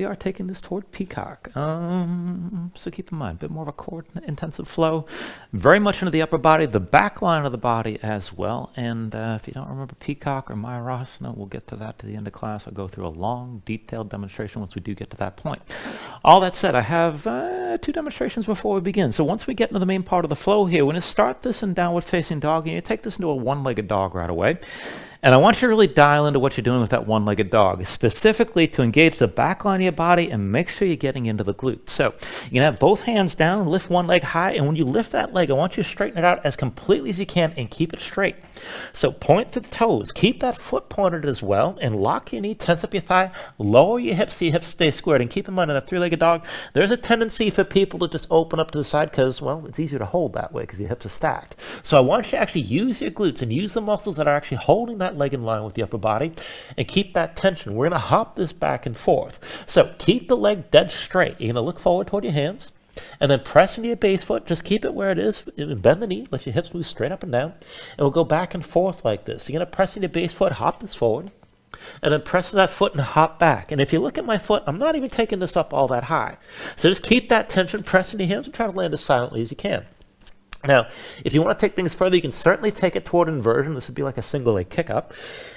we are taking this toward Peacock. So keep in mind, a bit more of a core intensive flow, very much into the upper body, the back line of the body as well. And if you don't remember Peacock or Mayurasana, we'll get to that to the end of class. I'll go through a long, detailed demonstration once we do get to that point. All that said, I have 2 demonstrations before we begin. So once we get into the main part of the flow here, we're going to start this in downward facing dog, and you take this into a one-legged dog right away. And I want you to really dial into what you're doing with that one-legged dog, specifically to engage the back line of your body and make sure you're getting into the glutes. So you can have both hands down, lift one leg high, and when you lift that leg, I want you to straighten it out as completely as you can and keep it straight. So point through the toes, keep that foot pointed as well, and lock your knee, tense up your thigh, lower your hips so your hips stay squared. And keep in mind, in that 3-legged dog, there's a tendency for people to just open up to the side because, well, it's easier to hold that way because your hips are stacked. So I want you to actually use your glutes and use the muscles that are actually holding that leg in line with the upper body and keep that tension. We're going to hop this back and forth. So keep the leg dead straight. You're going to look forward toward your hands and then press into your base foot. Just keep it where it is. Bend the knee. Let your hips move straight up and down. And we'll go back and forth like this. You're going to press into your base foot, hop this forward, and then press that foot and hop back. And if you look at my foot, I'm not even taking this up all that high. So just keep that tension, press into your hands, and try to land as silently as you can. Now, if you want to take things further, you can certainly take it toward inversion. This would be like a single leg kick up.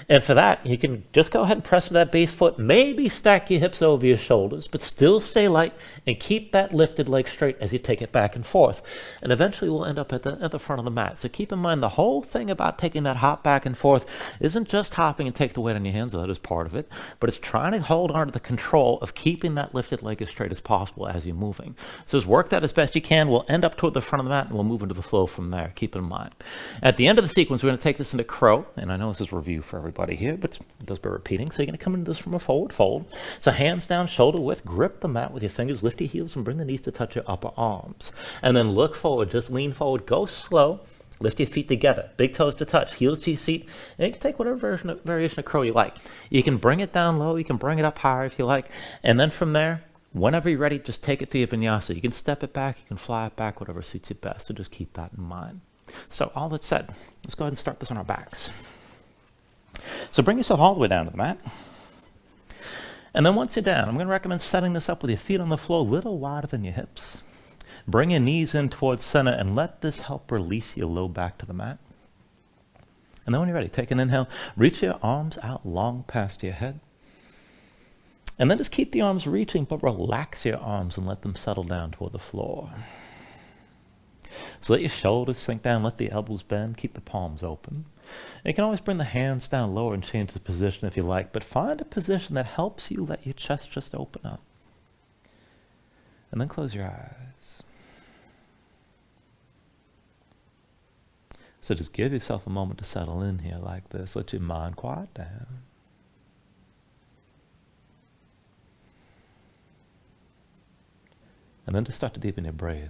And for that, you can just go ahead and press into that base foot, maybe stack your hips over your shoulders, but still stay light and keep that lifted leg straight as you take it back and forth. And eventually we'll end up at the front of the mat. So keep in mind, the whole thing about taking that hop back and forth isn't just hopping and take the weight on your hands, though that is part of it, but it's trying to hold on to the control of keeping that lifted leg as straight as possible as you're moving. So just work that as best you can. We'll end up toward the front of the mat and we'll move into the flow from there. Keep it in mind. At the end of the sequence, we're going to take this into crow, and I know this is review for everybody here, but it does bear repeating. So you're going to come into this from a forward fold. So hands down, shoulder width, grip the mat with your fingers, lift your heels, and bring the knees to touch your upper arms. And then look forward, just lean forward, go slow, lift your feet together, big toes to touch, heels to your seat, and you can take whatever variation of crow you like. You can bring it down low, you can bring it up higher if you like, and then from there, whenever you're ready, just take it through your vinyasa. You can step it back, you can fly it back, whatever suits you best. So just keep that in mind. So all that said, let's go ahead and start this on our backs. So bring yourself all the way down to the mat. And then once you're down, I'm going to recommend setting this up with your feet on the floor a little wider than your hips. Bring your knees in towards center and let this help release your low back to the mat. And then when you're ready, take an inhale, reach your arms out long past your head. And then just keep the arms reaching, but relax your arms and let them settle down toward the floor. So let your shoulders sink down, let the elbows bend, keep the palms open. And you can always bring the hands down lower and change the position if you like, but find a position that helps you let your chest just open up. And then close your eyes. So just give yourself a moment to settle in here like this. Let your mind quiet down. And then just start to deepen your breathing.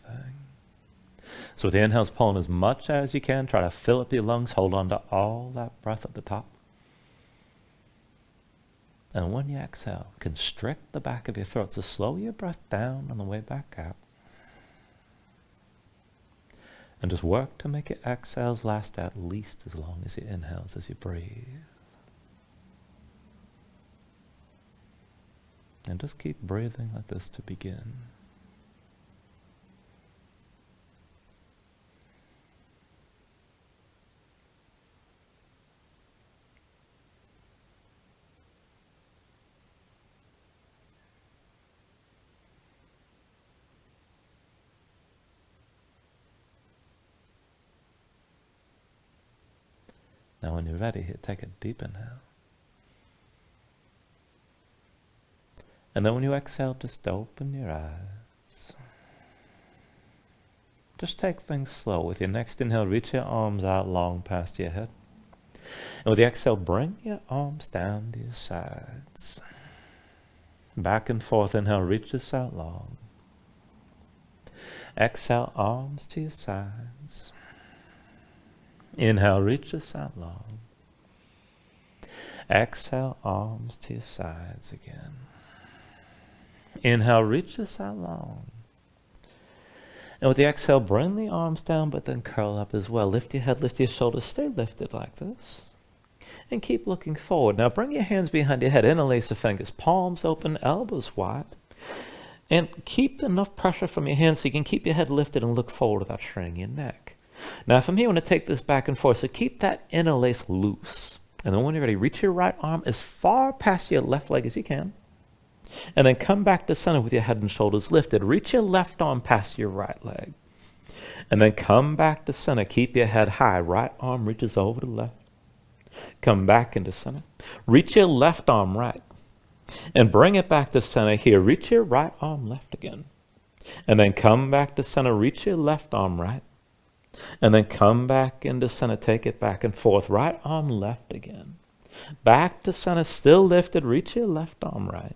So with the inhales, pulling as much as you can. Try to fill up your lungs. Hold on to all that breath at the top. And when you exhale, constrict the back of your throat. So slow your breath down on the way back out. And just work to make your exhales last at least as long as your inhales as you breathe. And just keep breathing like this to begin. Now when you're ready, here, take a deep inhale. And then when you exhale, just open your eyes. Just take things slow. With your next inhale, reach your arms out long past your head. And with the exhale, bring your arms down to your sides. Back and forth, inhale, reach this out long. Exhale, arms to your sides. Inhale, reach this out long. Exhale, arms to your sides again. Inhale, reach this out long. And with the exhale, bring the arms down, but then curl up as well. Lift your head, lift your shoulders, stay lifted like this. And keep looking forward. Now bring your hands behind your head, interlace the fingers, palms open, elbows wide. And keep enough pressure from your hands so you can keep your head lifted and look forward without straining your neck. Now from here, I want to take this back and forth, so keep that interlace loose. And then when you're ready, reach your right arm as far past your left leg as you can. And then come back to center with your head and shoulders lifted. Reach your left arm past your right leg. And then come back to center. Keep your head high. Right arm reaches over to left. Come back into center. Reach your left arm right. And bring it back to center here. Reach your right arm left again. And then come back to center. Reach your left arm right. And then come back into center. Take it back and forth. Right arm left again. Back to center. Still lifted. Reach your left arm right.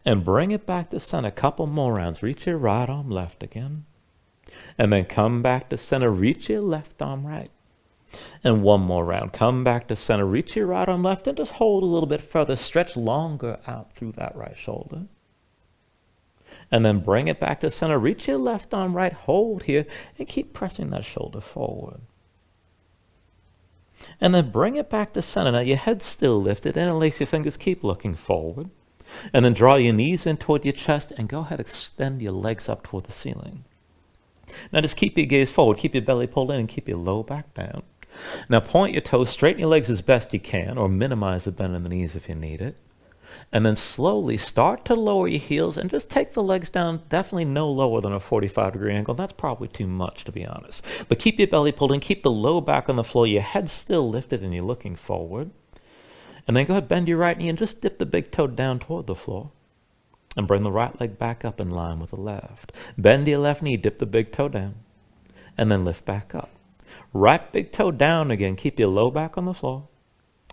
And bring it back to center. A couple more rounds. Reach your right arm left again. And then come back to center. Reach your left arm right. And one more round. Come back to center. Reach your right arm left and just hold a little bit further. Stretch longer out through that right shoulder. And then bring it back to center. Reach your left arm right. Hold here and keep pressing that shoulder forward. And then bring it back to center. Now your head's still lifted. Interlace your fingers. Keep looking forward. And then draw your knees in toward your chest and go ahead and extend your legs up toward the ceiling. Now just keep your gaze forward. Keep your belly pulled in and keep your low back down. Now point your toes, straighten your legs as best you can, or minimize the bend in the knees if you need it. And then slowly start to lower your heels and just take the legs down, definitely no lower than a 45-degree angle. That's probably too much, to be honest. But keep your belly pulled in, keep the low back on the floor, your head still lifted and you're looking forward. And then go ahead, bend your right knee and just dip the big toe down toward the floor. And bring the right leg back up in line with the left. Bend your left knee, dip the big toe down. And then lift back up. Right big toe down again. Keep your low back on the floor.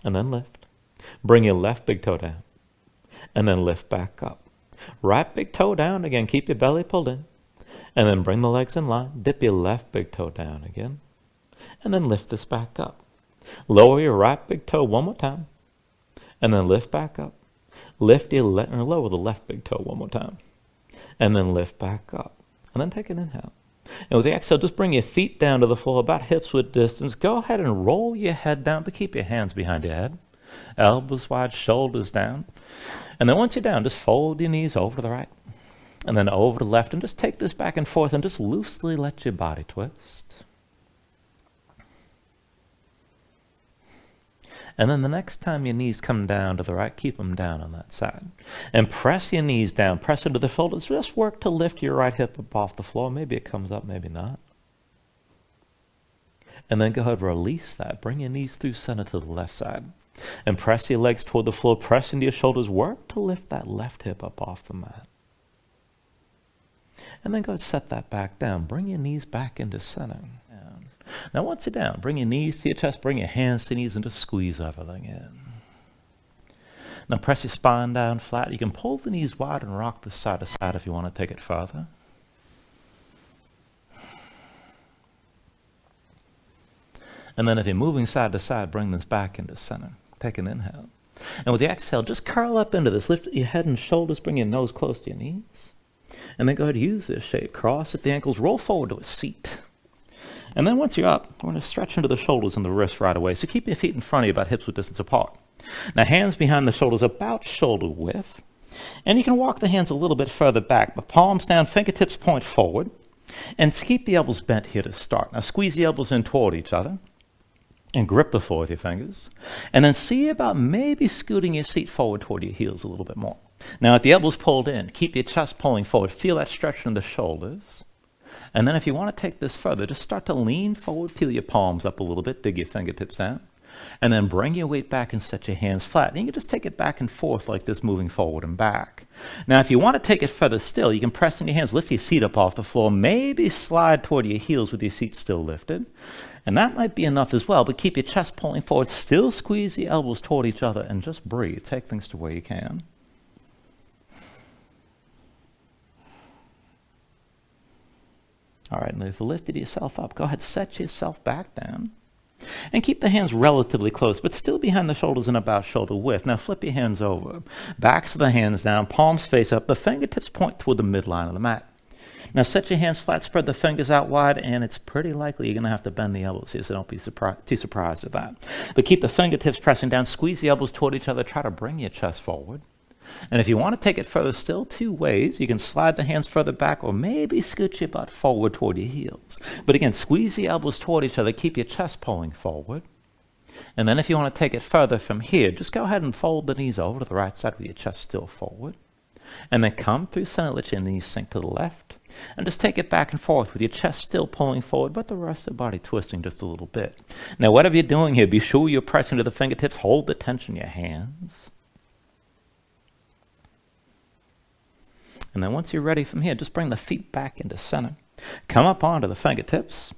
And then lift. Bring your left big toe down. And then lift back up. Right big toe down again. Keep your belly pulled in. And then bring the legs in line. Dip your left big toe down again. And then lift this back up. Lower your right big toe one more time. And then lift back up. Lift your lower the left big toe one more time. And then lift back up. And then take an inhale. And with the exhale, just bring your feet down to the floor, about hips width distance. Go ahead and roll your head down, but keep your hands behind your head. Elbows wide, shoulders down. And then once you're down, just fold your knees over to the right. And then over to the left. And just take this back and forth and just loosely let your body twist. And then the next time your knees come down to the right, keep them down on that side. And press your knees down, press into the shoulders. Just work to lift your right hip up off the floor. Maybe it comes up, maybe not. And then go ahead and release that. Bring your knees through center to the left side. And press your legs toward the floor. Press into your shoulders. Work to lift that left hip up off the mat. And then go ahead and set that back down. Bring your knees back into center. Now once you're down, bring your knees to your chest, bring your hands to your knees and just squeeze everything in. Now press your spine down flat. You can pull the knees wide and rock this side to side if you want to take it further. And then if you're moving side to side, bring this back into center. Take an inhale. And with the exhale, just curl up into this. Lift your head and shoulders, bring your nose close to your knees. And then go ahead and use this shape. Cross at the ankles, roll forward to a seat. And then once you're up, we're going to stretch into the shoulders and the wrists right away. So keep your feet in front of you about hips width distance apart. Now hands behind the shoulders about shoulder width. And you can walk the hands a little bit further back, but palms down, fingertips point forward. And keep the elbows bent here to start. Now squeeze the elbows in toward each other. And grip the floor with your fingers. And then see about maybe scooting your seat forward toward your heels a little bit more. Now with the elbows pulled in, keep your chest pulling forward. Feel that stretch in the shoulders. And then if you want to take this further, just start to lean forward, peel your palms up a little bit, dig your fingertips out. And then bring your weight back and set your hands flat. And you can just take it back and forth like this, moving forward and back. Now, if you want to take it further still, you can press in your hands, lift your seat up off the floor, maybe slide toward your heels with your seat still lifted. And that might be enough as well, but keep your chest pulling forward. Still squeeze the elbows toward each other and just breathe. Take things to where you can. All right, now if you lifted yourself up, go ahead, set yourself back down. And keep the hands relatively close, but still behind the shoulders and about shoulder width. Now flip your hands over. Backs of the hands down, palms face up. The fingertips point toward the midline of the mat. Now set your hands flat, spread the fingers out wide, and it's pretty likely you're going to have to bend the elbows here, so don't be too surprised at that. But keep the fingertips pressing down, squeeze the elbows toward each other, try to bring your chest forward. And if you want to take it further still, two ways. You can slide the hands further back or maybe scoot your butt forward toward your heels. But again, squeeze the elbows toward each other, keep your chest pulling forward. And then if you want to take it further from here, just go ahead and fold the knees over to the right side with your chest still forward. And then come through center, let your knees sink to the left. And just take it back and forth with your chest still pulling forward, but the rest of the body twisting just a little bit. Now, whatever you're doing here, be sure you're pressing to the fingertips. Hold the tension in your hands. And then once you're ready from here, just bring the feet back into center. Come up onto the fingertips.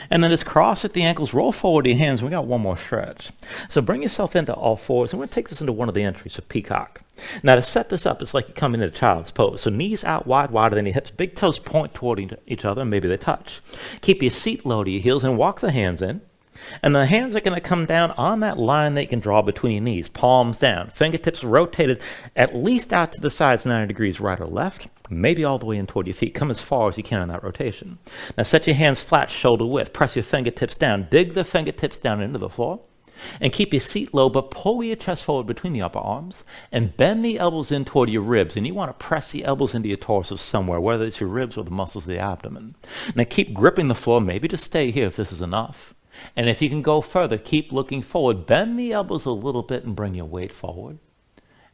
And then just cross at the ankles, roll forward your hands. We got one more stretch. So bring yourself into all fours. And we're going to take this into one of the entries of Peacock. Now to set this up, it's like you're coming into child's pose. So knees out wide, wider than your hips. Big toes point toward each other, and maybe they touch. Keep your seat low to your heels and walk the hands in. And the hands are going to come down on that line that you can draw between your knees, palms down, fingertips rotated at least out to the sides 90 degrees right or left, maybe all the way in toward your feet. Come as far as you can in that rotation. Now set your hands flat, shoulder width, press your fingertips down, dig the fingertips down into the floor, and keep your seat low, but pull your chest forward between the upper arms, and bend the elbows in toward your ribs, and you want to press the elbows into your torso somewhere, whether it's your ribs or the muscles of the abdomen. Now keep gripping the floor, maybe just stay here if this is enough. And if you can go further, keep looking forward. Bend the elbows a little bit and bring your weight forward.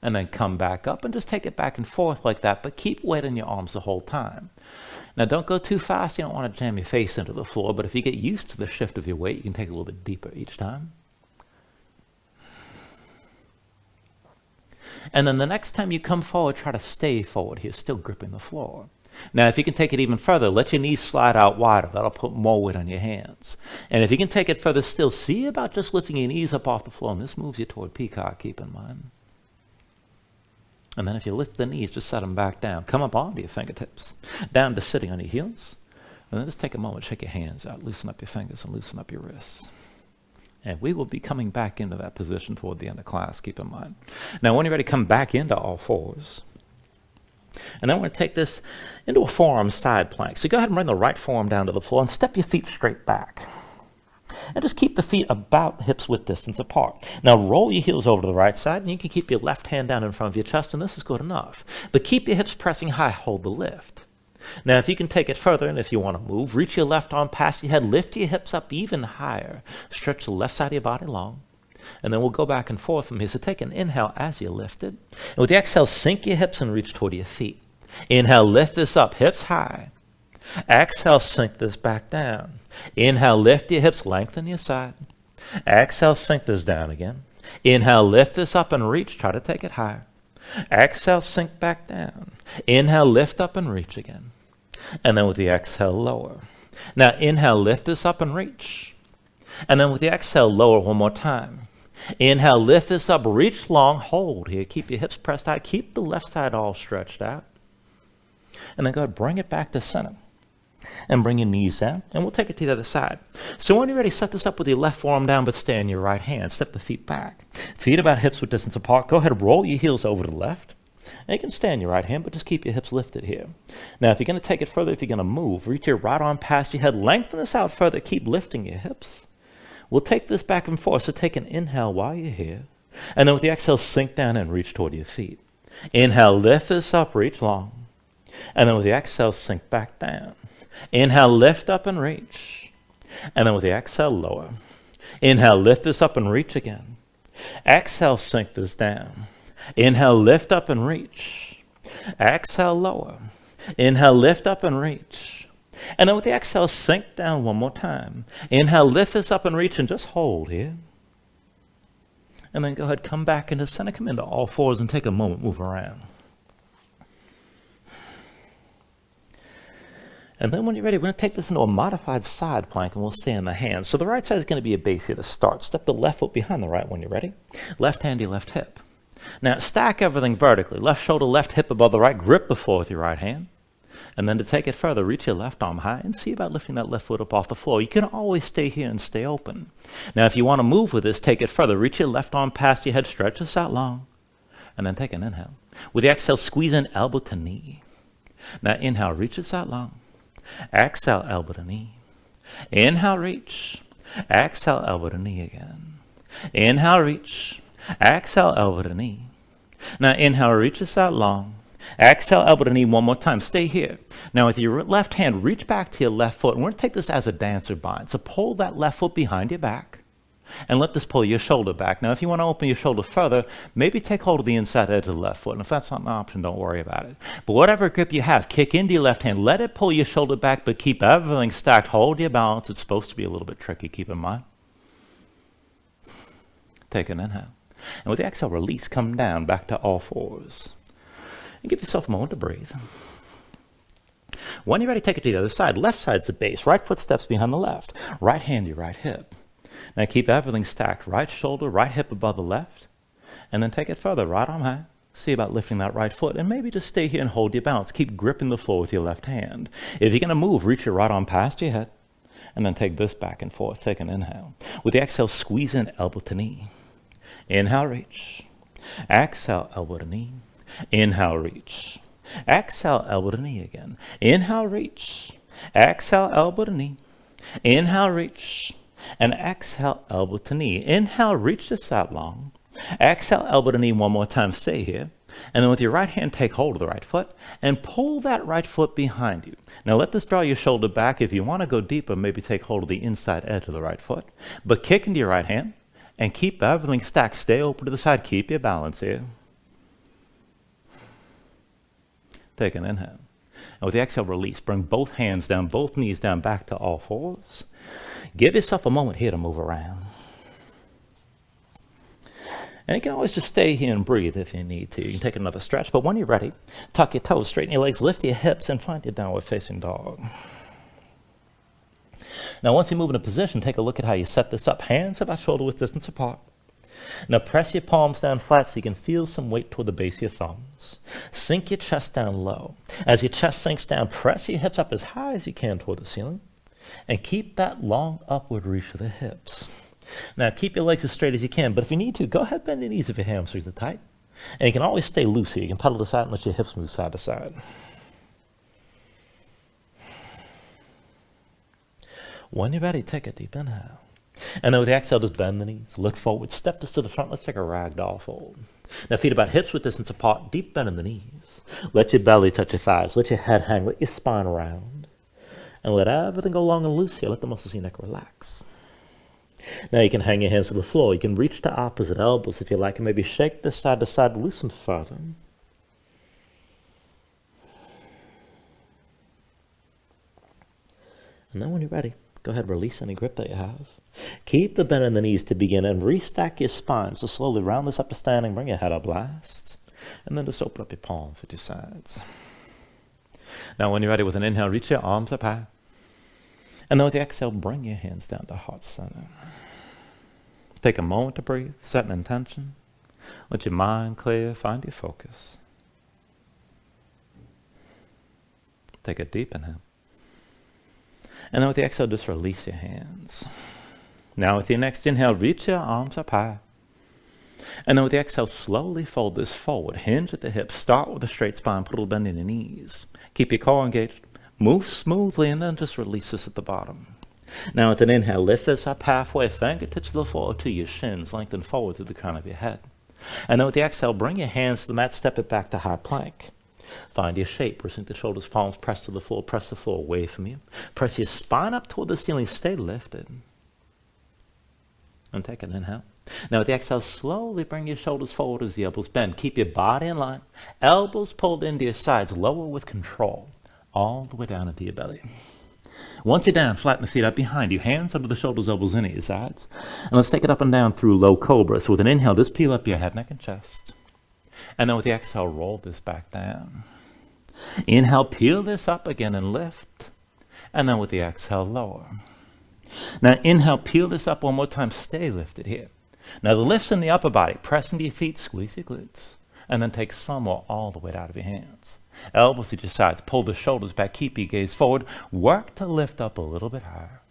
And then come back up and just take it back and forth like that, but keep weight in your arms the whole time. Now don't go too fast. You don't want to jam your face into the floor, but if you get used to the shift of your weight, you can take it a little bit deeper each time. And then the next time you come forward, try to stay forward here, still gripping the floor. Now, if you can take it even further, let your knees slide out wider. That'll put more weight on your hands. And if you can take it further still, see about just lifting your knees up off the floor. And this moves you toward Peacock, keep in mind. And then if you lift the knees, just set them back down. Come up onto your fingertips, down to sitting on your heels. And then just take a moment, shake your hands out, loosen up your fingers and loosen up your wrists. And we will be coming back into that position toward the end of class, keep in mind. Now, when you're ready, come back into all fours. And then we're going to take this into a forearm side plank. So go ahead and bring the right forearm down to the floor and step your feet straight back. And just keep the feet about hips width distance apart. Now roll your heels over to the right side, and you can keep your left hand down in front of your chest, and this is good enough. But keep your hips pressing high, hold the lift. Now if you can take it further, and if you want to move, reach your left arm past your head, lift your hips up even higher. Stretch the left side of your body long. And then we'll go back and forth from here. So take an inhale as you lift it. And with the exhale, sink your hips and reach toward your feet. Inhale, lift this up, hips high. Exhale, sink this back down. Inhale, lift your hips, lengthen your side. Exhale, sink this down again. Inhale, lift this up and reach. Try to take it higher. Exhale, sink back down. Inhale, lift up and reach again. And then with the exhale, lower. Now inhale, lift this up and reach. And then with the exhale, lower one more time. Inhale, lift this up, reach long, hold here. Keep your hips pressed out. Keep the left side all stretched out. And then go ahead, bring it back to center. And bring your knees down, and we'll take it to the other side. So when you're ready, set this up with your left forearm down, but stay on your right hand. Step the feet back. Feet about hips width distance apart. Go ahead and roll your heels over to the left. And you can stay on your right hand, but just keep your hips lifted here. Now, if you're going to take it further, if you're going to move, reach your right arm past your head. Lengthen this out further. Keep lifting your hips. We'll take this back and forth, so take an inhale while you're here. And then with the exhale, sink down and reach toward your feet. Inhale, lift this up, reach long. And then with the exhale, sink back down. Inhale, lift up and reach. And then with the exhale, lower. Inhale, lift this up and reach again. Exhale, sink this down. Inhale, lift up and reach. Exhale, lower. Inhale, lift up and reach. And then with the exhale, sink down one more time. Inhale, lift this up and reach, and just hold here. And then go ahead, come back into center, come into all fours and take a moment, move around. And then when you're ready, we're going to take this into a modified side plank, and we'll stay in the hands. So the right side is going to be a base here to start. Step the left foot behind the right when you're ready. Left hand to your left hip. Now stack everything vertically. Left shoulder, left hip above the right. Grip the floor with your right hand. And then to take it further, reach your left arm high and see about lifting that left foot up off the floor. You can always stay here and stay open. Now if you want to move with this, take it further. Reach your left arm past your head. Stretch this out long. And then take an inhale. With the exhale, squeeze in elbow to knee. Now inhale, reach this out long. Exhale, elbow to knee. Inhale, reach. Exhale, elbow to knee again. Inhale, reach. Exhale, elbow to knee. Now inhale, reach this out long. Exhale, elbow to knee one more time. Stay here. Now with your left hand, reach back to your left foot. And we're going to take this as a dancer bind. So pull that left foot behind your back and let this pull your shoulder back. Now if you want to open your shoulder further, maybe take hold of the inside edge of the left foot. And if that's not an option, don't worry about it. But whatever grip you have, kick into your left hand. Let it pull your shoulder back, but keep everything stacked. Hold your balance. It's supposed to be a little bit tricky, keep in mind. Take an inhale. And with the exhale, release, come down back to all fours. And give yourself a moment to breathe. When you're ready, take it to the other side. Left side's the base. Right foot steps behind the left. Right hand, your right hip. Now keep everything stacked. Right shoulder, right hip above the left. And then take it further. Right arm high. See about lifting that right foot. And maybe just stay here and hold your balance. Keep gripping the floor with your left hand. If you're going to move, reach your right arm past your head. And then take this back and forth. Take an inhale. With the exhale, squeeze in elbow to knee. Inhale, reach. Exhale, elbow to knee. Inhale, reach. Exhale, elbow to knee again. Inhale, reach. Exhale, elbow to knee. Inhale, reach. And exhale, elbow to knee. Inhale, reach this out long. Exhale, elbow to knee one more time. Stay here. And then with your right hand, take hold of the right foot and pull that right foot behind you. Now let this draw your shoulder back. If you want to go deeper, maybe take hold of the inside edge of the right foot. But kick into your right hand. And keep everything stacked. Stay open to the side. Keep your balance here. Take an inhale. And with the exhale, release. Bring both hands down, both knees down, back to all fours. Give yourself a moment here to move around. And you can always just stay here and breathe if you need to. You can take another stretch. But when you're ready, tuck your toes, straighten your legs, lift your hips, and find your downward facing dog. Now, once you move into position, take a look at how you set this up. Hands about shoulder width distance apart. Now, press your palms down flat so you can feel some weight toward the base of your thumbs. Sink your chest down low. As your chest sinks down, press your hips up as high as you can toward the ceiling. And keep that long upward reach for the hips. Now, keep your legs as straight as you can, but if you need to, go ahead, bend your knees if your hamstrings are tight. And you can always stay loose here. You can pedal to the side and let your hips move side to side. When you're ready, take a deep inhale. And then with the exhale, just bend the knees, look forward, step this to the front. Let's take a ragdoll fold. Now feet about hips width distance apart, deep bend in the knees. Let your belly touch your thighs, let your head hang, let your spine round. And let everything go long and loose here. Let the muscles of your neck relax. Now you can hang your hands to the floor. You can reach to opposite elbows if you like, and maybe shake this side to side, loosen further. And then when you're ready, go ahead, release any grip that you have. Keep the bend in the knees to begin and restack your spine. So slowly round this up to standing, bring your head up last. And then just open up your palms at your sides. Now when you're ready with an inhale, reach your arms up high. And then with the exhale, bring your hands down to heart center. Take a moment to breathe, set an intention. Let your mind clear, find your focus. Take a deep inhale. And then with the exhale, just release your hands. Now with your next inhale, reach your arms up high. And then with the exhale, slowly fold this forward. Hinge at the hips. Start with a straight spine. Put a little bend in your knees. Keep your core engaged. Move smoothly and then just release this at the bottom. Now with an inhale, lift this up halfway. Fingertips to the floor to your shins. Lengthen forward through the crown of your head. And then with the exhale, bring your hands to the mat. Step it back to high plank. Find your shape. Sink the shoulders, palms, press to the floor. Press the floor away from you. Press your spine up toward the ceiling. Stay lifted. And take an inhale. Now with the exhale, slowly bring your shoulders forward as the elbows bend. Keep your body in line. Elbows pulled into your sides. Lower with control. All the way down into your belly. Once you're down, flatten the feet up behind you. Hands under the shoulders, elbows into your sides. And let's take it up and down through low cobra. So with an inhale, just peel up your head, neck, and chest. And then with the exhale, roll this back down. Inhale, peel this up again and lift. And then with the exhale, lower. Now inhale, peel this up one more time. Stay lifted here. Now the lift's in the upper body. Press into your feet, squeeze your glutes. And then take some or all the weight out of your hands. Elbows at your sides. Pull the shoulders back. Keep your gaze forward. Work to lift up a little bit higher.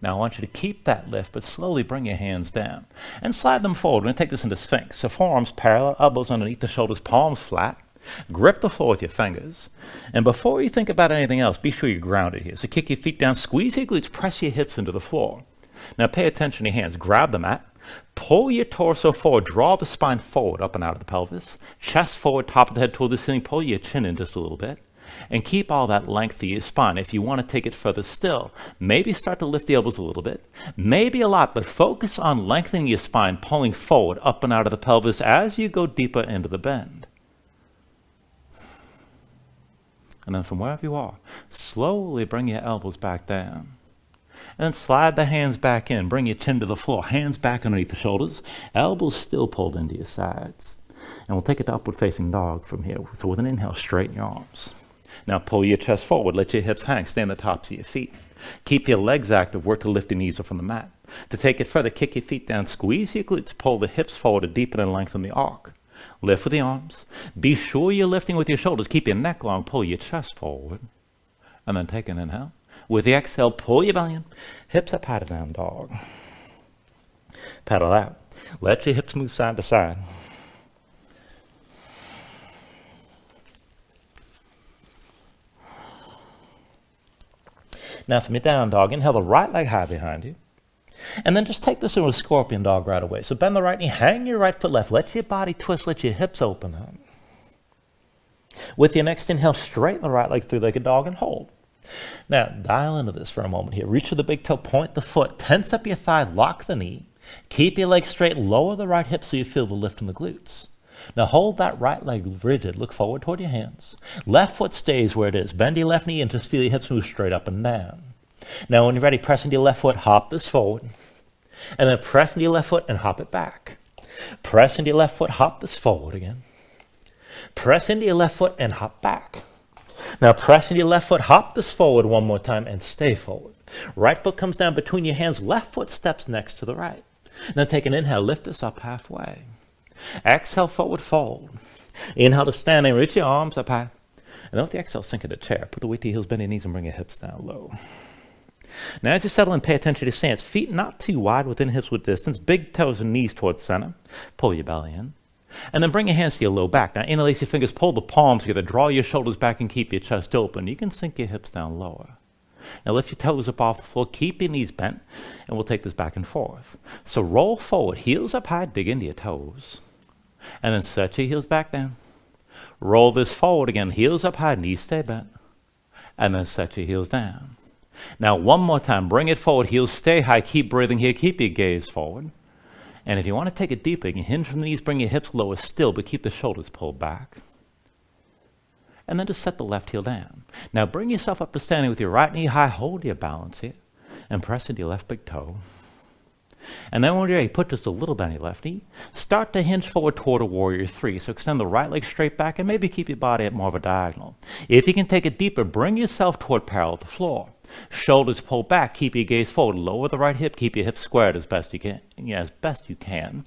Now I want you to keep that lift, but slowly bring your hands down. And slide them forward. We're going to take this into Sphinx. So forearms parallel, elbows underneath the shoulders, palms flat. Grip the floor with your fingers. And before you think about anything else, be sure you're grounded here. So kick your feet down, squeeze your glutes, press your hips into the floor. Now pay attention to your hands. Grab the mat. Pull your torso forward. Draw the spine forward, up and out of the pelvis. Chest forward, top of the head toward the ceiling. Pull your chin in just a little bit. And keep all that length of your spine. If you want to take it further still, maybe start to lift the elbows a little bit. Maybe a lot, but focus on lengthening your spine, pulling forward, up and out of the pelvis as you go deeper into the bend. And then from wherever you are, slowly bring your elbows back down. And then slide the hands back in. Bring your chin to the floor. Hands back underneath the shoulders. Elbows still pulled into your sides. And we'll take it to upward facing dog from here. So with an inhale, straighten your arms. Now pull your chest forward. Let your hips hang. Stay on the tops of your feet. Keep your legs active. Work to lift your knees up from the mat. To take it further, kick your feet down. Squeeze your glutes. Pull the hips forward to deepen and lengthen the arc. Lift with the arms. Be sure you're lifting with your shoulders. Keep your neck long. Pull your chest forward. And then take an inhale. With the exhale, pull your belly in. Hips up high to down dog. Pedal out. Let your hips move side to side. Now from your down dog, inhale the right leg high behind you. And then just take this into a scorpion dog right away. So bend the right knee, hang your right foot left. Let your body twist, let your hips open up. With your next inhale, straighten the right leg, three-legged dog, and hold. Now, dial into this for a moment here. Reach to the big toe, point the foot, tense up your thigh, lock the knee. Keep your leg straight, lower the right hip so you feel the lift in the glutes. Now hold that right leg rigid, look forward toward your hands. Left foot stays where it is. Bend your left knee and just feel your hips move straight up and down. Now when you're ready, press into your left foot, hop this forward. And then press into your left foot and hop it back. Press into your left foot, hop this forward again. Press into your left foot and hop back. Now press into your left foot, hop this forward one more time and stay forward. Right foot comes down between your hands, left foot steps next to the right. Now take an inhale, lift this up halfway. Exhale, forward fold. Inhale to standing, reach your arms up high. And then with the exhale, sink into chair. Put the weight to your heels, bend your knees, and bring your hips down low. Now as you settle in, pay attention to stance. Feet not too wide within hips width distance. Big toes and knees towards center. Pull your belly in. And then bring your hands to your low back. Now interlace your fingers, pull the palms together, draw your shoulders back and keep your chest open. You can sink your hips down lower. Now lift your toes up off the floor, keep your knees bent, and we'll take this back and forth. So roll forward, heels up high, dig into your toes. And then set your heels back down. Roll this forward again, heels up high, knees stay bent. And then set your heels down. Now one more time, bring it forward, heels stay high, keep breathing here, keep your gaze forward. And if you want to take it deeper, you can hinge from the knees, bring your hips lower still, but keep the shoulders pulled back. And then just set the left heel down. Now bring yourself up to standing with your right knee high, hold your balance here, and press into your left big toe. And then when you're ready, put just a little bend on your left knee. Start to hinge forward toward a warrior three. So extend the right leg straight back and maybe keep your body at more of a diagonal. If you can take it deeper, bring yourself toward parallel with the floor. Shoulders pulled back, keep your gaze forward, lower the right hip, keep your hips squared as best you can.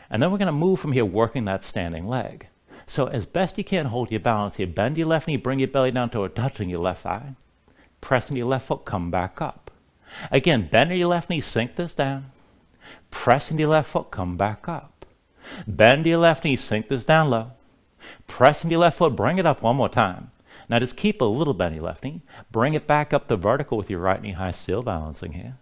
And then we're going to move from here, working that standing leg. So as best you can, hold your balance here. Bend your left knee, bring your belly down toward touching your left thigh. Press into your left foot, come back up. Again, bend your left knee, sink this down. Press into your left foot, come back up. Bend your left knee, sink this down low. Press into your left foot, bring it up one more time. Now just keep a little bend in your left knee. Bring it back up to vertical with your right knee high, still balancing here.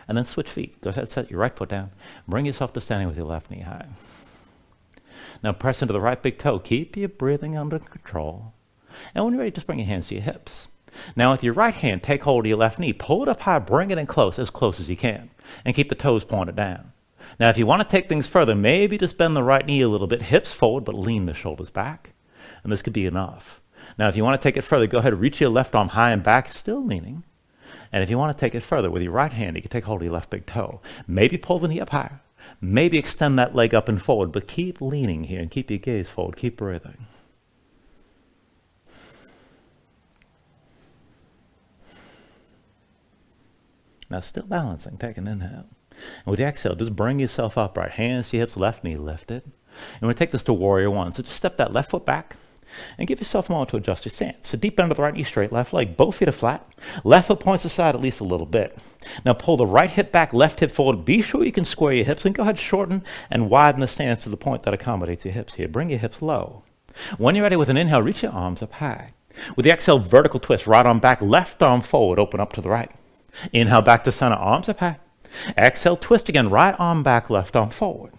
And then switch feet. Go ahead, set your right foot down. Bring yourself to standing with your left knee high. Now press into the right big toe. Keep your breathing under control. And when you're ready, just bring your hands to your hips. Now with your right hand, take hold of your left knee. Pull it up high, bring it in close as you can. And keep the toes pointed down. Now if you want to take things further, maybe just bend the right knee a little bit. Hips forward, but lean the shoulders back. And this could be enough. Now if you want to take it further, go ahead and reach your left arm high and back, still leaning. And if you want to take it further, with your right hand, you can take hold of your left big toe. Maybe pull the knee up higher. Maybe extend that leg up and forward, but keep leaning here and keep your gaze forward. Keep breathing. Now still balancing, take an inhale. And with the exhale, just bring yourself upright. Hands to your hips, left knee lifted. And we're going to take this to warrior one. So just step that left foot back and give yourself a moment to adjust your stance. So deep bend of the right knee, straight left leg. Both feet are flat. Left foot points aside at least a little bit. Now pull the right hip back, left hip forward. Be sure you can square your hips and go ahead, shorten and widen the stance to the point that accommodates your hips here. Bring your hips low. When you're ready, with an inhale, reach your arms up high. With the exhale, vertical twist, right arm back, left arm forward, open up to the right. Inhale, back to center, arms up high. Exhale, twist again, right arm back, left arm forward.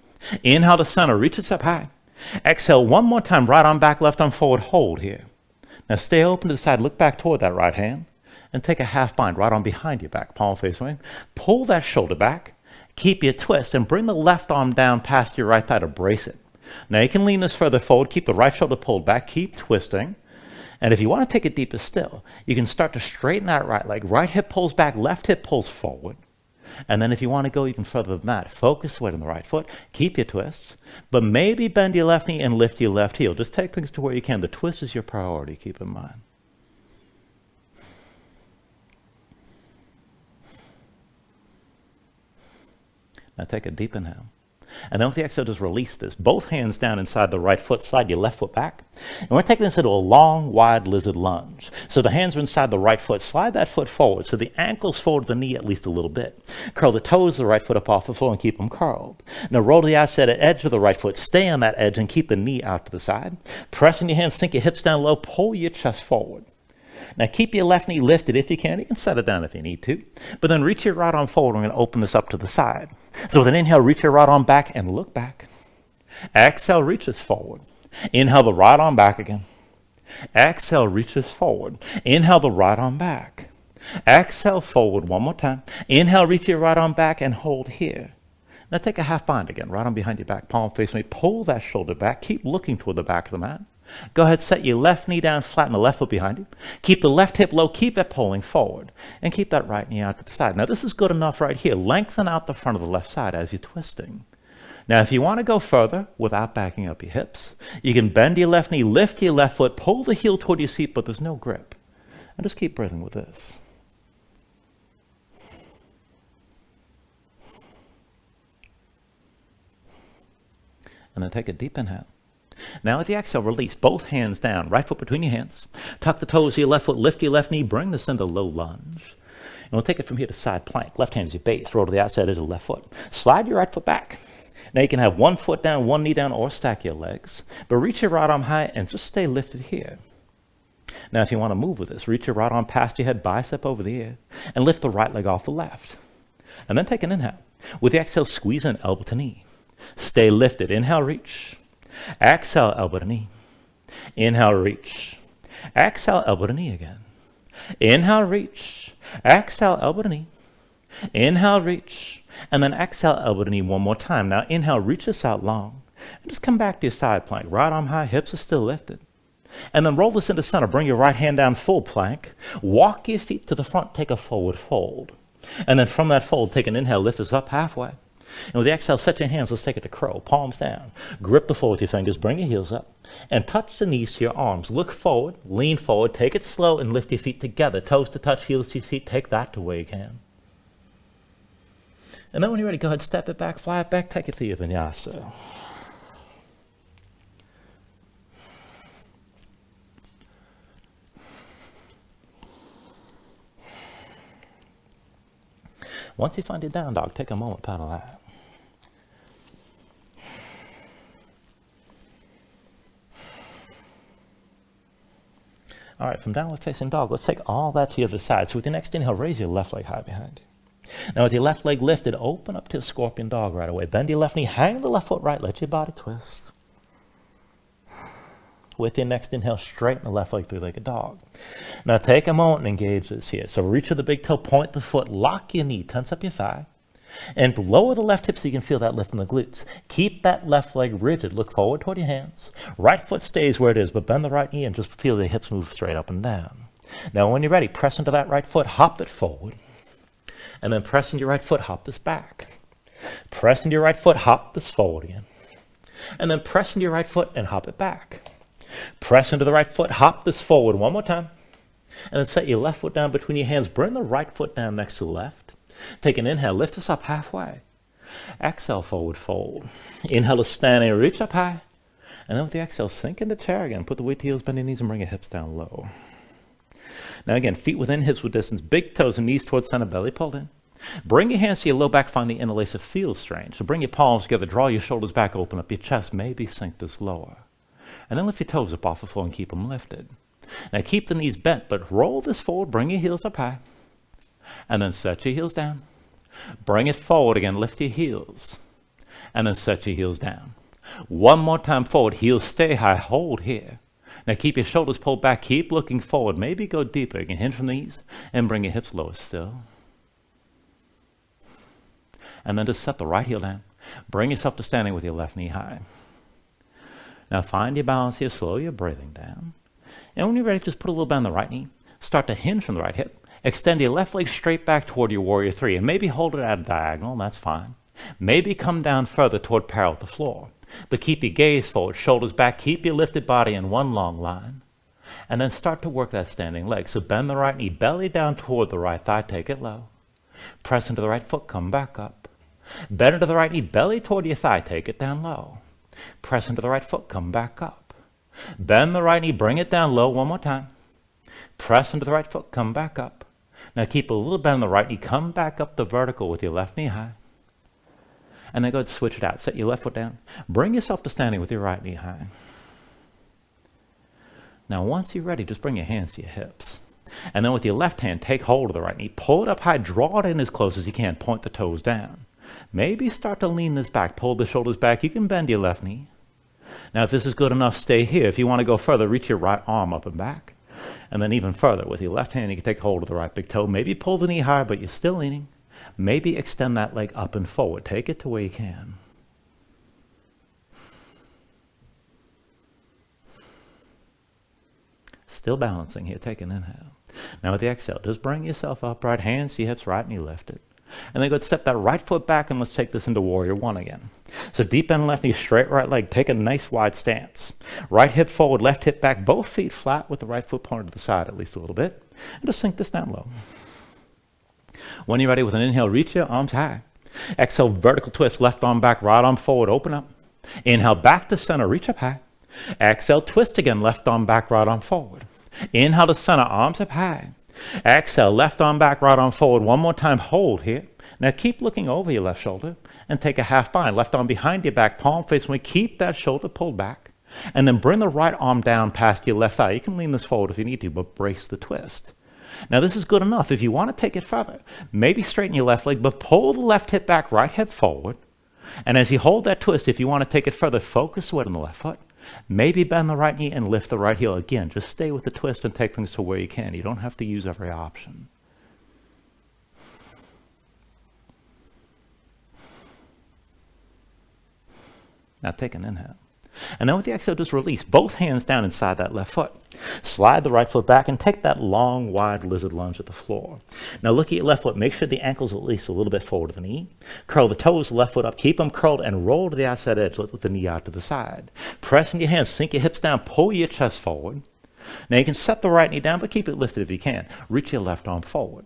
Inhale to center, reach it up high. Exhale one more time, right arm back, left arm forward, hold here. Now stay open to the side, look back toward that right hand, and take a half bind, right arm behind your back, palm face away. Pull that shoulder back, keep your twist, and bring the left arm down past your right thigh to brace it. Now you can lean this further forward, keep the right shoulder pulled back, keep twisting. And if you want to take it deeper still, you can start to straighten that right leg. Right hip pulls back, left hip pulls forward. And then if you want to go even further than that, focus the weight on the right foot, keep your twist, but maybe bend your left knee and lift your left heel. Just take things to where you can. The twist is your priority, keep in mind. Now take a deep inhale. And then with the exhale, just release this. Both hands down inside the right foot, slide your left foot back. And we're taking this into a long, wide lizard lunge. So the hands are inside the right foot. Slide that foot forward so the ankle's forward the knee at least a little bit. Curl the toes of the right foot up off the floor and keep them curled. Now roll to the outside edge of the right foot. Stay on that edge and keep the knee out to the side. Press in your hands, sink your hips down low, pull your chest forward. Now keep your left knee lifted if you can. You can set it down if you need to. But then reach your right arm forward. We're going to open this up to the side. So with an inhale, reach your right arm back and look back. Exhale, reaches forward. Inhale the right arm back again. Exhale, reaches forward. Inhale the right arm back. Exhale, forward one more time. Inhale, reach your right arm back and hold here. Now take a half bind again. Right arm behind your back, palm facing me. Pull that shoulder back. Keep looking toward the back of the mat. Go ahead, set your left knee down, flatten the left foot behind you. Keep the left hip low, keep it pulling forward. And keep that right knee out to the side. Now this is good enough right here. Lengthen out the front of the left side as you're twisting. Now if you want to go further without backing up your hips, you can bend your left knee, lift your left foot, pull the heel toward your seat, but there's no grip. And just keep breathing with this. And then take a deep inhale. Now with the exhale, release both hands down, right foot between your hands. Tuck the toes of your left foot, lift your left knee, bring this into low lunge. And we'll take it from here to side plank. Left hand's your base, roll to the outside edge of the left foot. Slide your right foot back. Now you can have one foot down, one knee down, or stack your legs. But reach your right arm high and just stay lifted here. Now if you want to move with this, reach your right arm past your head, bicep over the ear, and lift the right leg off the left. And then take an inhale. With the exhale, squeeze in elbow to knee. Stay lifted. Inhale, reach. Exhale, elbow to knee. Inhale, reach. Exhale, elbow to knee again. Inhale, reach. Exhale, elbow to knee. Inhale, reach. And then exhale, elbow to knee one more time. Now inhale, reach this out long. And just come back to your side plank. Right arm high, hips are still lifted. And then roll this into center. Bring your right hand down, full plank. Walk your feet to the front, take a forward fold. And then from that fold, take an inhale, lift this up halfway. And with the exhale, set your hands, let's take it to crow, palms down. Grip the floor with your fingers, bring your heels up, and touch the knees to your arms. Look forward, lean forward, take it slow, and lift your feet together. Toes to touch, heels to your seat, take that to where you can. And then when you're ready, go ahead, step it back, fly it back, take it to your Vinyasa. Once you find your down dog, take a moment, paddle out. All right, from downward facing dog, let's take all that to the other side. So with your next inhale, raise your left leg high behind you. Now with your left leg lifted, open up to a scorpion dog right away. Bend your left knee, hang the left foot right, let your body twist. With your next inhale, straighten the left leg, three-legged dog. Now take a moment and engage this here. So reach with the big toe, point the foot, lock your knee, tense up your thigh, and lower the left hip so you can feel that lift in the glutes. Keep that left leg rigid. Look forward toward your hands. Right foot stays where it is, but bend the right knee and just feel the hips move straight up and down. Now when you're ready, press into that right foot, hop it forward, and then press into your right foot, hop this back. Press into your right foot, hop this forward again, and then press into your right foot and hop it back. Press into the right foot, hop this forward one more time, and then set your left foot down between your hands. Bring the right foot down next to the left. Take an inhale, lift this up halfway. Exhale, forward fold. Inhale to stand and reach up high. And then with the exhale, sink into chair again. Put the weight to heels, bend your knees, and bring your hips down low. Now again, feet within, hips with distance, big toes and knees towards center, belly pulled in. Bring your hands to your low back, find the interlace of feels strange. So bring your palms together, draw your shoulders back, open up your chest, maybe sink this lower. And then lift your toes up off the floor and keep them lifted. Now keep the knees bent, but roll this forward, bring your heels up high. And then set your heels down. Bring it forward again, lift your heels. And then set your heels down. One more time forward, heels stay high, hold here. Now keep your shoulders pulled back, keep looking forward, maybe go deeper. You can hinge from the knees and bring your hips lower still. And then just set the right heel down. Bring yourself to standing with your left knee high. Now find your balance here, slow your breathing down. And when you're ready, just put a little bend on the right knee. Start to hinge from the right hip. Extend your left leg straight back toward your warrior three, and maybe hold it at a diagonal, that's fine. Maybe come down further toward parallel with the floor. But keep your gaze forward, shoulders back, keep your lifted body in one long line. And then start to work that standing leg. So bend the right knee, belly down toward the right thigh, take it low. Press into the right foot, come back up. Bend into the right knee, belly toward your thigh, take it down low. Press into the right foot, come back up. Bend the right knee, bring it down low one more time. Press into the right foot, come back up. Now keep a little bend on the right knee, come back up the vertical with your left knee high. And then go ahead and switch it out. Set your left foot down. Bring yourself to standing with your right knee high. Now once you're ready, just bring your hands to your hips. And then with your left hand, take hold of the right knee. Pull it up high, draw it in as close as you can. Point the toes down. Maybe start to lean this back. Pull the shoulders back. You can bend your left knee. Now if this is good enough, stay here. If you want to go further, reach your right arm up and back. And then even further, with your left hand, you can take hold of the right big toe. Maybe pull the knee higher, but you're still leaning. Maybe extend that leg up and forward. Take it to where you can. Still balancing here. Take an inhale. Now with the exhale, just bring yourself upright, hands to your hips, right knee lifted. And then go ahead and step that right foot back, and let's take this into warrior one again. So deep bend left knee, straight right leg. Take a nice wide stance. Right hip forward, left hip back, both feet flat with the right foot pointed to the side at least a little bit. And just sink this down low. When you're ready, with an inhale, reach your arms high. Exhale, vertical twist, left arm back, right arm forward, open up. Inhale, back to center, reach up high. Exhale, twist again, left arm back, right arm forward. Inhale to center, arms up high. Exhale, left arm back, right arm forward. One more time, hold here. Now keep looking over your left shoulder and take a half bind. Left arm behind your back, palm facing away. Keep that shoulder pulled back. And then bring the right arm down past your left thigh. You can lean this forward if you need to, but brace the twist. Now this is good enough. If you want to take it further, maybe straighten your left leg, but pull the left hip back, right hip forward. And as you hold that twist, if you want to take it further, focus weight on the left foot. Maybe bend the right knee and lift the right heel. Again, just stay with the twist and take things to where you can. You don't have to use every option. Now take an inhale. And then with the exhale, just release both hands down inside that left foot. Slide the right foot back and take that long, wide lizard lunge at the floor. Now look at your left foot. Make sure the ankle's at least a little bit forward of the knee. Curl the toes, left foot up. Keep them curled and roll to the outside edge. Let the knee out to the side. Press in your hands. Sink your hips down. Pull your chest forward. Now you can set the right knee down, but keep it lifted if you can. Reach your left arm forward.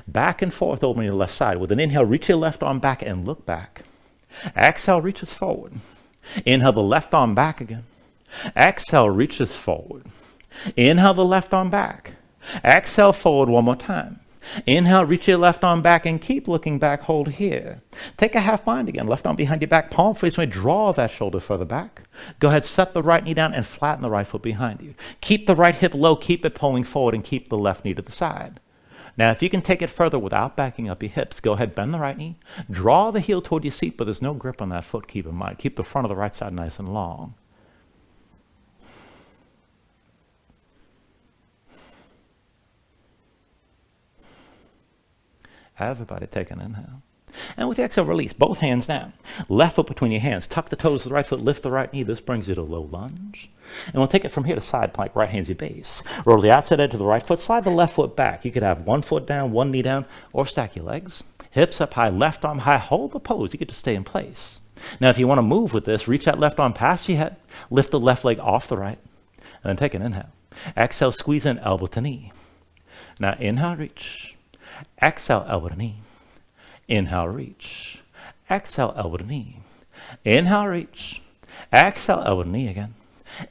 Back and forth over your left side. With an inhale, reach your left arm back and look back. Exhale, reaches forward. Inhale the left arm back again. Exhale, reaches forward. Inhale the left arm back. Exhale forward one more time. Inhale, reach your left arm back and keep looking back. Hold here. Take a half bind again. Left arm behind your back, palm facing away. Draw that shoulder further back. Go ahead, set the right knee down and flatten the right foot behind you. Keep the right hip low, keep it pulling forward, and keep the left knee to the side. Now, if you can take it further without backing up your hips, go ahead, bend the right knee. Draw the heel toward your seat, but there's no grip on that foot, keep in mind. Keep the front of the right side nice and long. Everybody take an inhale. And with the exhale, release. Both hands down. Left foot between your hands. Tuck the toes of the right foot. Lift the right knee. This brings you to low lunge. And we'll take it from here to side plank. Right hand's your base. Roll the outside edge of the right foot. Slide the left foot back. You could have one foot down, one knee down, or stack your legs. Hips up high, left arm high. Hold the pose. You get to stay in place. Now, if you want to move with this, reach that left arm past your head. Lift the left leg off the right. And then take an inhale. Exhale, squeeze in, elbow to knee. Now, inhale, reach. Exhale, elbow to knee. Inhale, reach. Exhale, elbow to knee. Inhale, reach. Exhale, elbow to knee again.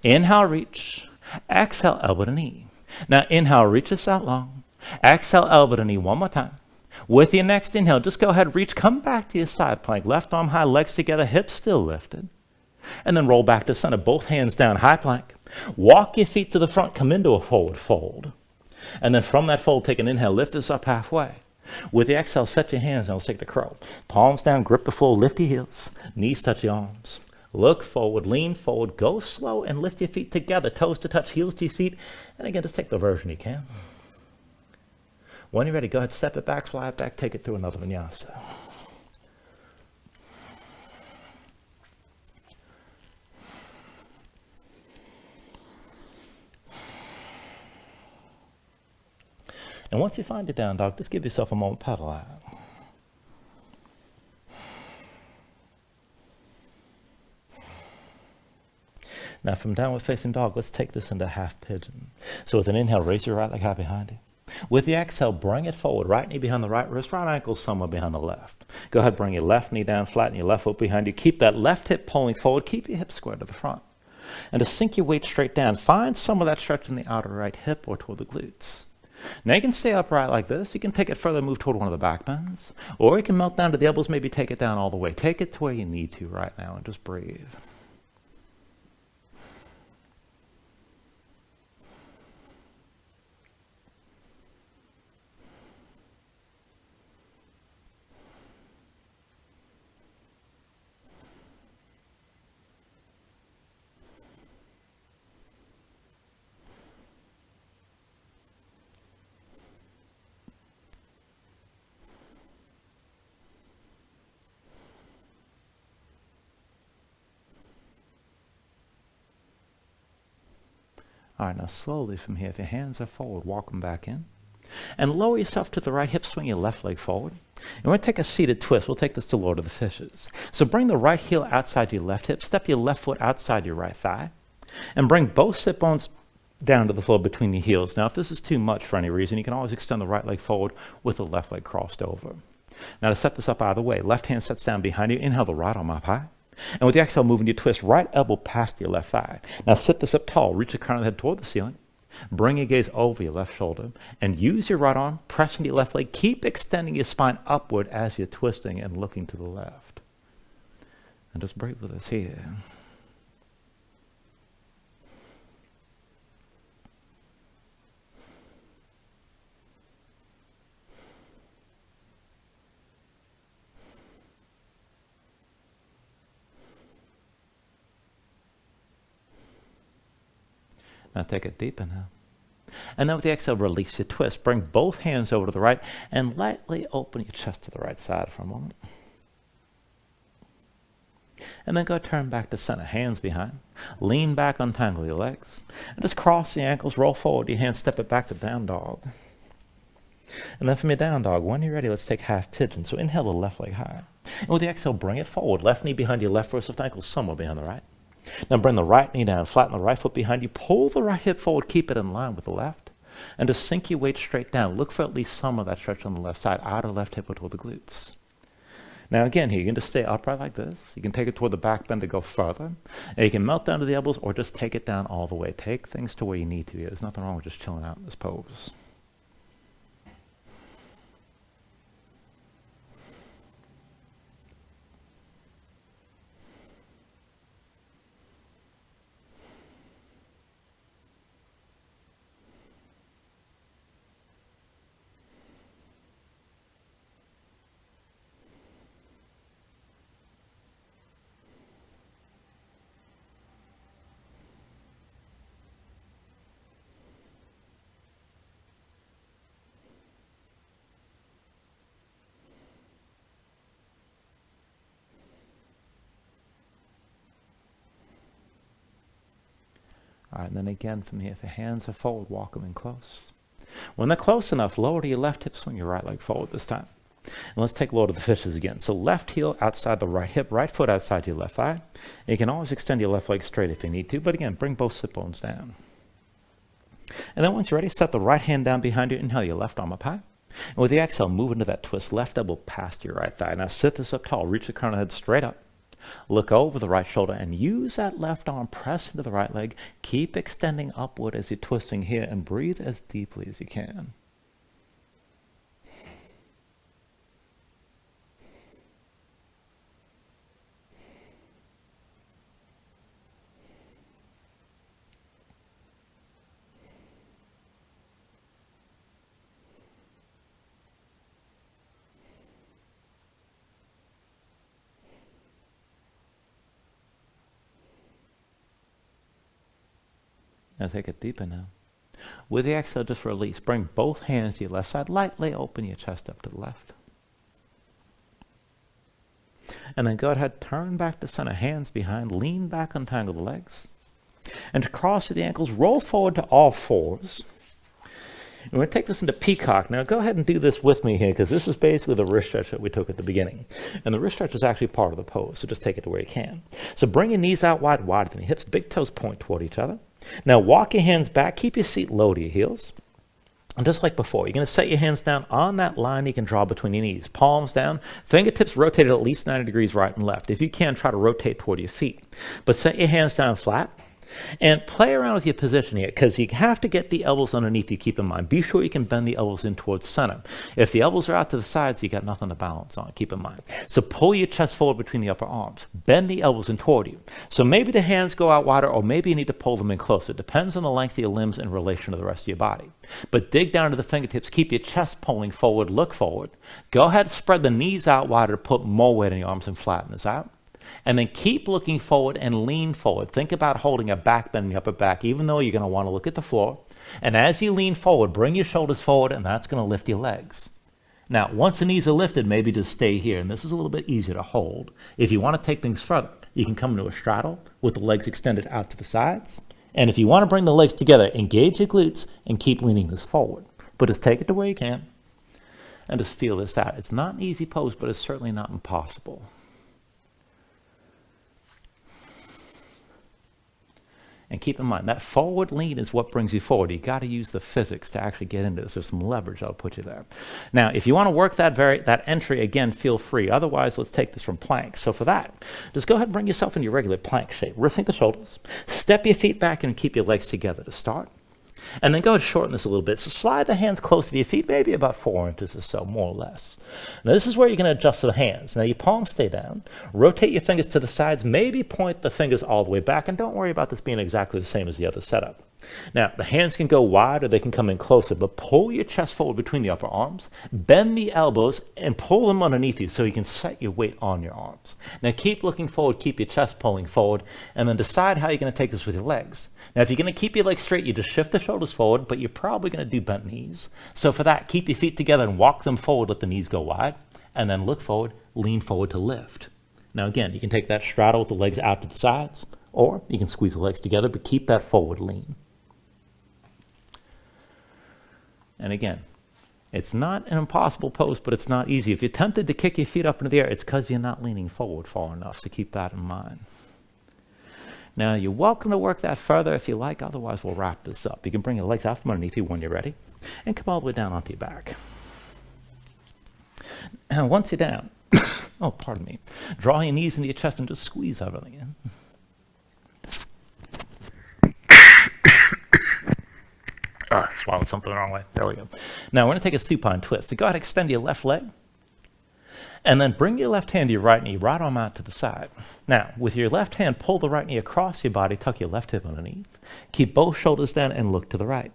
Inhale, reach. Exhale, elbow to knee. Now, inhale, reach this out long. Exhale, elbow to knee one more time. With your next inhale, just go ahead, reach, come back to your side plank. Left arm high, legs together, hips still lifted. And then roll back to center. Both hands down, high plank. Walk your feet to the front, come into a forward fold. And then from that fold, take an inhale, lift this up halfway. With the exhale, set your hands, and let's take the crow. Palms down, grip the floor, lift your heels, knees touch your arms. Look forward, lean forward, go slow, and lift your feet together, toes to touch, heels to your seat. And again, just take the version you can. When you're ready, go ahead, step it back, fly it back, take it through another vinyasa. And once you find your down dog, just give yourself a moment, paddle out. Now from downward facing dog, let's take this into half pigeon. So with an inhale, raise your right leg high behind you. With the exhale, bring it forward. Right knee behind the right wrist, right ankle somewhere behind the left. Go ahead, bring your left knee down, flatten your left foot behind you. Keep that left hip pulling forward. Keep your hips square to the front. And to sink your weight straight down, find some of that stretch in the outer right hip or toward the glutes. Now you can stay upright like this. You can take it further, move toward one of the back bends. Or you can melt down to the elbows, maybe take it down all the way. Take it to where you need to right now and just breathe. All right, now slowly from here, if your hands are forward, walk them back in. And lower yourself to the right hip, swing your left leg forward. And we're going to take a seated twist. We'll take this to Lord of the Fishes. So bring the right heel outside your left hip, step your left foot outside your right thigh, and bring both sit bones down to the floor between your heels. Now, if this is too much for any reason, you can always extend the right leg forward with the left leg crossed over. Now, to set this up either way, left hand sets down behind you. Inhale the right arm up high. And with the exhale, moving your twist, right elbow past your left thigh. Now sit this up tall, reach the crown of the head toward the ceiling. Bring your gaze over your left shoulder and use your right arm, pressing your left leg. Keep extending your spine upward as you're twisting and looking to the left. And just breathe with us here. Now take a deep inhale. And then with the exhale, release your twist. Bring both hands over to the right and lightly open your chest to the right side for a moment. And then go turn back to center, hands behind. Lean back, untangle your legs. And just cross the ankles, roll forward your hands, step it back to down dog. And then from your down dog, when you're ready, let's take half pigeon. So inhale the left leg high. And with the exhale, bring it forward. Left knee behind your left wrist, left ankle somewhere behind the right. Now bring the right knee down, flatten the right foot behind you, pull the right hip forward, keep it in line with the left, and just sink your weight straight down. Look for at least some of that stretch on the left side, outer left hip or toward the glutes. Now again here, you can just stay upright like this. You can take it toward the back bend to go further, and you can melt down to the elbows or just take it down all the way. Take things to where you need to. There's nothing wrong with just chilling out in this pose. All right, and then again from here, if the hands are forward, walk them in close. When they're close enough, lower to your left hip, swing your right leg forward this time. And let's take Lord of the Fishes again. So left heel outside the right hip, right foot outside your left thigh. And you can always extend your left leg straight if you need to, but again, bring both sit bones down. And then once you're ready, set the right hand down behind you. Inhale your left arm up high. And with the exhale, move into that twist, left elbow past your right thigh. Now sit this up tall, reach the crown of the head straight up. Look over the right shoulder and use that left arm, press into the right leg. Keep extending upward as you're twisting here and breathe as deeply as you can. Now take it deeper now. With the exhale, just release. Bring both hands to your left side. Lightly open your chest up to the left. And then go ahead, turn back to center, hands behind, lean back, untangle the legs. And to cross the ankles, roll forward to all fours. And we're going to take this into Peacock. Now go ahead and do this with me here, because this is basically the wrist stretch that we took at the beginning. And the wrist stretch is actually part of the pose, so just take it to where you can. So bring your knees out wide, wider than your hips, big toes point toward each other. Now walk your hands back, keep your seat low to your heels. And just like before, you're going to set your hands down on that line you can draw between your knees. Palms down, fingertips rotated at least 90 degrees right and left. If you can, try to rotate toward your feet. But set your hands down flat. And play around with your position here, because you have to get the elbows underneath you, keep in mind. Be sure you can bend the elbows in towards center. If the elbows are out to the sides, you got nothing to balance on, keep in mind. So pull your chest forward between the upper arms. Bend the elbows in toward you. So maybe the hands go out wider, or maybe you need to pull them in closer. It depends on the length of your limbs in relation to the rest of your body. But dig down to the fingertips. Keep your chest pulling forward, look forward. Go ahead and spread the knees out wider to put more weight in your arms and flatten this out. And then keep looking forward and lean forward. Think about holding a back bend in your upper back, even though you're going to want to look at the floor. And as you lean forward, bring your shoulders forward, and that's going to lift your legs. Now, once the knees are lifted, maybe just stay here. And this is a little bit easier to hold. If you want to take things further, you can come into a straddle with the legs extended out to the sides. And if you want to bring the legs together, engage your glutes and keep leaning this forward. But just take it to where you can and just feel this out. It's not an easy pose, but it's certainly not impossible. And keep in mind, that forward lean is what brings you forward. You got to use the physics to actually get into this. There's some leverage that'll put you there. Now, if you want to work that entry, again, feel free. Otherwise, let's take this from plank. So for that, just go ahead and bring yourself into your regular plank shape. Wristing the shoulders. Step your feet back and keep your legs together to start. And then go ahead and shorten this a little bit. So slide the hands close to your feet, maybe about 4 inches or so, more or less. Now this is where you're going to adjust the hands. Now your palms stay down. Rotate your fingers to the sides. Maybe point the fingers all the way back. And don't worry about this being exactly the same as the other setup. Now the hands can go wide or they can come in closer, but pull your chest forward between the upper arms. Bend the elbows and pull them underneath you so you can set your weight on your arms. Now keep looking forward, keep your chest pulling forward, and then decide how you're going to take this with your legs. Now, if you're going to keep your legs straight, you just shift the shoulders forward, but you're probably going to do bent knees. So for that, keep your feet together and walk them forward, let the knees go wide, and then look forward, lean forward to lift. Now, again, you can take that straddle with the legs out to the sides, or you can squeeze the legs together, but keep that forward lean. And again, it's not an impossible pose, but it's not easy. If you're tempted to kick your feet up into the air, it's because you're not leaning forward far enough, so keep that in mind. Now, you're welcome to work that further if you like. Otherwise, we'll wrap this up. You can bring your legs out from underneath you when you're ready and come all the way down onto your back. And once you're down, oh, pardon me, draw your knees into your chest and just squeeze everything in. Swallowed something the wrong way. There we go. Now, we're going to take a supine twist. So go ahead and extend your left leg. And then bring your left hand to your right knee, right arm out to the side. Now, with your left hand, pull the right knee across your body, tuck your left hip underneath. Keep both shoulders down and look to the right.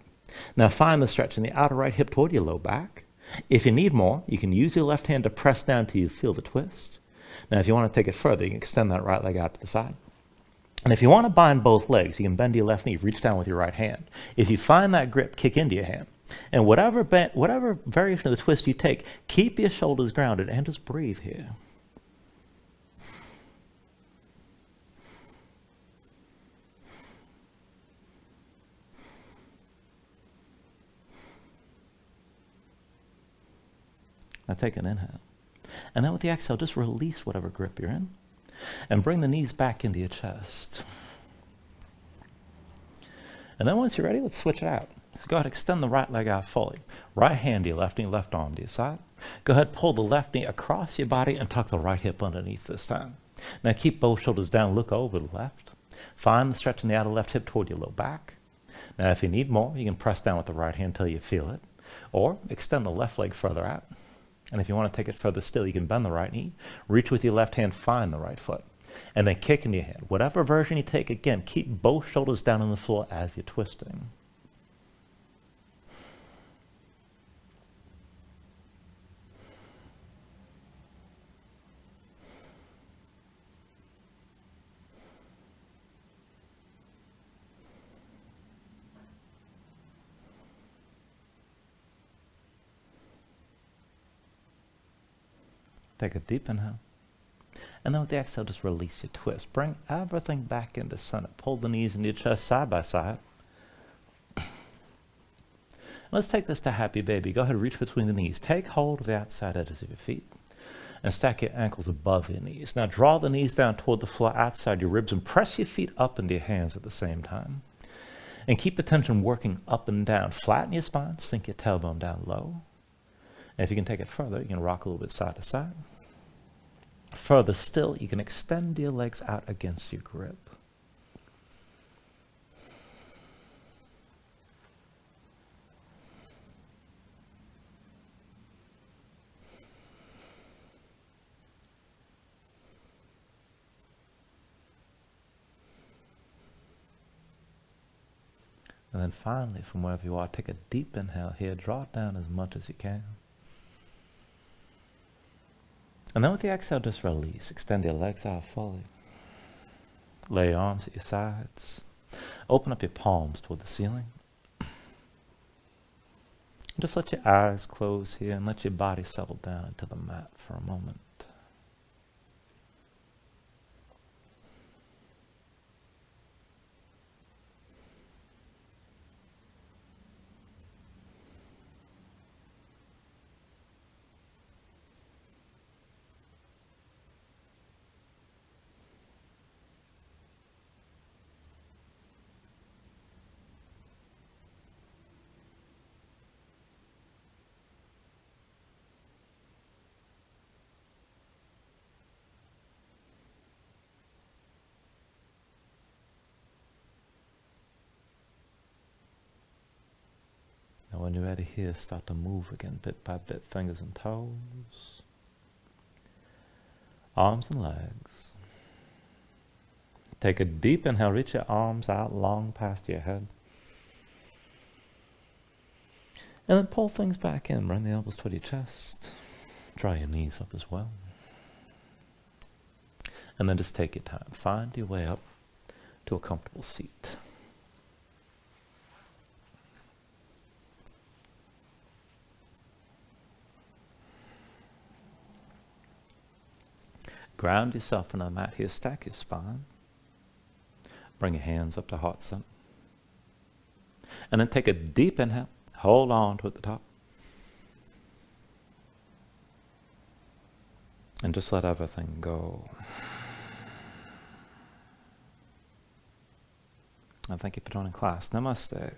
Now, find the stretch in the outer right hip toward your low back. If you need more, you can use your left hand to press down till you feel the twist. Now, if you want to take it further, you can extend that right leg out to the side. And if you want to bind both legs, you can bend your left knee, reach down with your right hand. If you find that grip, kick into your hand. And whatever variation of the twist you take, keep your shoulders grounded and just breathe here. Now take an inhale. And then with the exhale, just release whatever grip you're in. And bring the knees back into your chest. And then once you're ready, let's switch it out. So go ahead, extend the right leg out fully. Right hand to your left knee, left arm to your side. Go ahead, pull the left knee across your body and tuck the right hip underneath this time. Now keep both shoulders down, look over the left. Find the stretch in the outer left hip toward your low back. Now if you need more, you can press down with the right hand until you feel it. Or extend the left leg further out. And if you want to take it further still, you can bend the right knee, reach with your left hand, find the right foot. And then kick into your hand. Whatever version you take, again, keep both shoulders down on the floor as you're twisting. Take a deep inhale. And then with the exhale, just release your twist. Bring everything back into center. Pull the knees into your chest side by side. Let's take this to happy baby. Go ahead and reach between the knees. Take hold of the outside edges of your feet and stack your ankles above your knees. Now draw the knees down toward the floor outside your ribs and press your feet up into your hands at the same time. And keep the tension working up and down. Flatten your spine, sink your tailbone down low. And if you can take it further, you can rock a little bit side to side. Further still, you can extend your legs out against your grip. And then finally, from wherever you are, take a deep inhale here. Draw it down as much as you can. And then with the exhale, just release. Extend your legs out fully. Lay your arms at your sides. Open up your palms toward the ceiling. And just let your eyes close here and let your body settle down into the mat for a moment. Now when you're ready here, start to move again, bit by bit, fingers and toes, arms and legs. Take a deep inhale, reach your arms out long past your head. And then pull things back in, bring the elbows toward your chest. Draw your knees up as well. And then just take your time. Find your way up to a comfortable seat. Ground yourself in the mat here. Stack your spine. Bring your hands up to heart center. And then take a deep inhale. Hold on to at the top. And just let everything go. And thank you for joining class. Namaste.